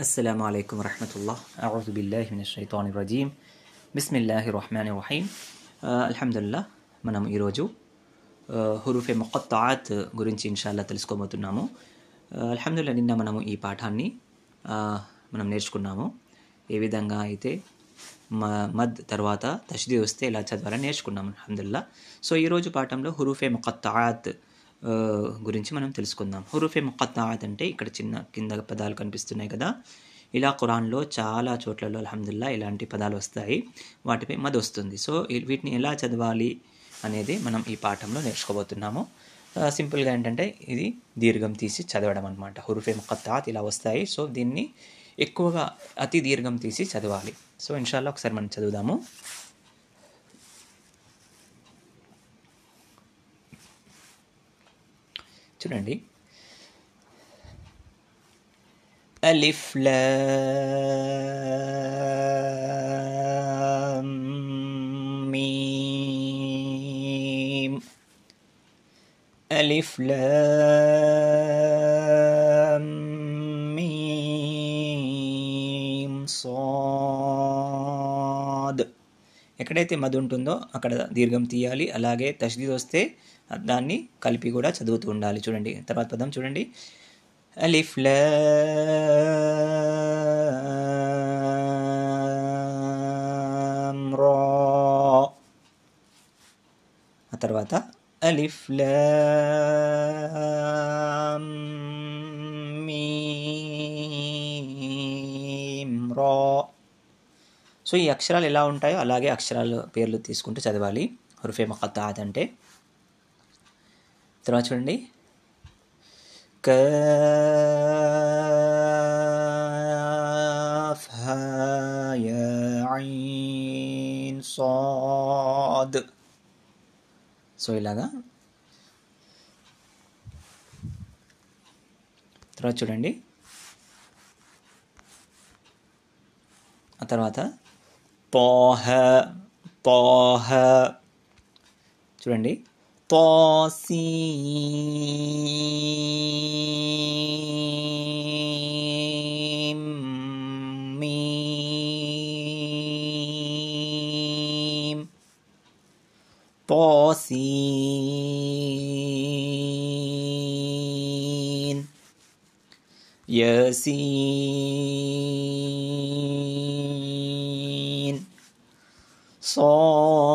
Assalamualaikum warahmatullah. A'udzu billahi minasyaitonir rajim. Bismillahirrahmanirrahim. అల్హమ్దుల్లా మనం ఈరోజు హురూఫే ముఖత్తఆత్ గురించి ఇన్షాల్లా తెలుసుకోబోతున్నాము. అల్హమ్దుల్లా నిన్న మనము ఈ పాఠాన్ని మనం నేర్చుకున్నాము. ఏ విధంగా అయితే మద్ తర్వాత తష్దీద్ వస్తే ఇలా చదవాలని నేర్చుకున్నాము అల్హమ్దుల్లా. సో ఈరోజు పాఠంలో హురూఫే ముఖత్తఆత్ గురించి మనం తెలుసుకుందాం. హురూఫే ముఖత్తఆత్ అంటే ఇక్కడ చిన్న కింద పదాలు కనిపిస్తున్నాయి కదా, ఇలా ఖురాన్లో చాలా చోట్లలో అల్హమ్దుల్లా ఇలాంటి పదాలు వస్తాయి, వాటిపై మద్ వస్తుంది. సో వీటిని ఎలా చదవాలి అనేది మనం ఈ పాఠంలో నేర్చుకోబోతున్నాము. సింపుల్గా ఏంటంటే ఇది దీర్ఘం తీసి చదవడం అనమాట. హురూఫే ముఖత్తఆత్ ఇలా వస్తాయి. సో దీన్ని ఎక్కువగా అతి దీర్ఘం తీసి చదవాలి. సో ఇన్షాల్లా ఒకసారి మనం చదువుదాము. చూడండి, అలిఫ్ లామ్ మీమ్, అలిఫ్ లామ్ మీమ్ సాద్. ఎక్కడైతే మద్ ఉంటుందో అక్కడ దీర్ఘం తీయాలి. అలాగే తష్దీద్ వస్తే దాన్ని కలిపి కూడా చదువుతూ ఉండాలి. చూడండి తర్వాత పదం చూడండి, అలిఫ్ లామ్ రా. ఆ తర్వాత అలిఫ్ లామ్ మీమ్ రా. సో ఈ అక్షరాలు ఎలా ఉంటాయో అలాగే అక్షరాల పేర్లు తీసుకుంటూ చదవాలి హురూఫే ముఖత్తఆత్ అంటే. తర్వాత చూడండి, కాఫ్ హా యా ఐన్ సాద్. సో ఇలాగా. తర్వాత చూడండి, ఆ తర్వాత తాహ తాహ. చూడండి, తాసీం మీమ్, తాసీన్, యాసీన్, صاد،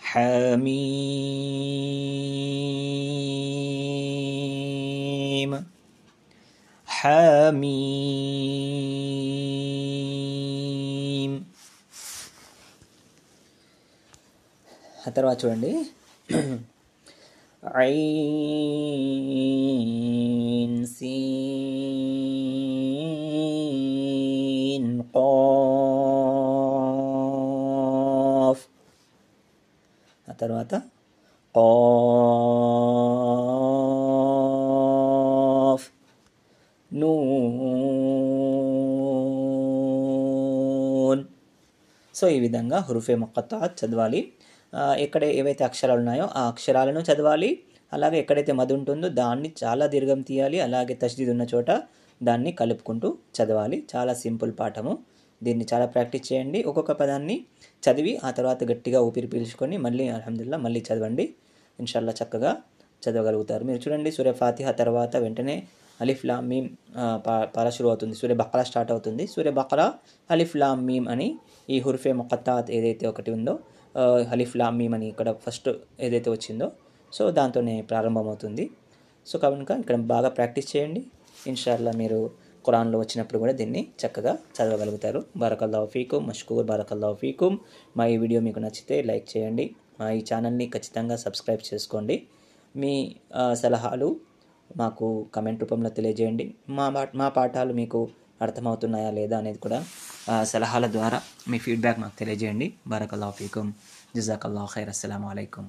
حميم حميم. ఆ తర్వాత చూడండి, ఐన్ సీన్ ఖాఫ్. ఆ తర్వాత ఖాఫ్ నూన్. సో ఈ విధంగా హురూఫే ముఖత్తఆత్ చదవాలి. ఎక్కడ ఏవైతే అక్షరాలు ఉన్నాయో ఆ అక్షరాలను చదవాలి. అలాగే ఎక్కడైతే మద్ ఉంటుందో దాన్ని చాలా దీర్ఘం తీయాలి. అలాగే తష్దీద్ ఉన్న చోట దాన్ని కలుపుకుంటూ చదవాలి. చాలా సింపుల్ పాఠము. దీన్ని చాలా ప్రాక్టీస్ చేయండి. ఒక్కొక్క పదాన్ని చదివి ఆ తర్వాత గట్టిగా ఊపిరి పీల్చుకొని మళ్ళీ అల్హమ్దుల్లా మళ్ళీ చదవండి. ఇన్షాల్లా చక్కగా చదవగలుగుతారు. మీరు చూడండి, సూర్య ఫాతిహా తర్వాత వెంటనే అలిఫ్ లామ్ మీమ్ పారా షురు అవుతుంది. సూర్య బక్రా స్టార్ట్ అవుతుంది. సూర్య బక్రా అలిఫ్ లామ్ మీమ్ అని ఈ హురూఫే ముఖత్తఆత్ ఏదైతే ఒకటి ఉందో అలిఫ్ లామ్ మీమ్ అని ఇక్కడ ఫస్ట్ ఏదైతే వచ్చిందో సో దాంతోనే ప్రారంభమవుతుంది. సో కనుక ఇక్కడ బాగా ప్రాక్టీస్ చేయండి. ఇన్షాల్లా మీరు ఖురాన్లో వచ్చినప్పుడు కూడా దీన్ని చక్కగా చదవగలుగుతారు. బారకల్లాహు ఫీకుం, మష్కూర్, బారకల్లాహు ఫీకుం. మా ఈ వీడియో మీకు నచ్చితే లైక్ చేయండి. మా ఈ ఛానల్ని ఖచ్చితంగా సబ్స్క్రైబ్ చేసుకోండి. మీ సలహాలు మాకు కమెంట్ రూపంలో తెలియజేయండి. మా పాఠాలు మీకు అర్థమవుతున్నాయా లేదా అనేది కూడా సలహాల ద్వారా మీ ఫీడ్బ్యాక్ మాకు తెలియజేయండి. బారకల్లాహు ఫీకుం, జజాకల్లాహు ఖైర్. అస్సలాము అలైకుం.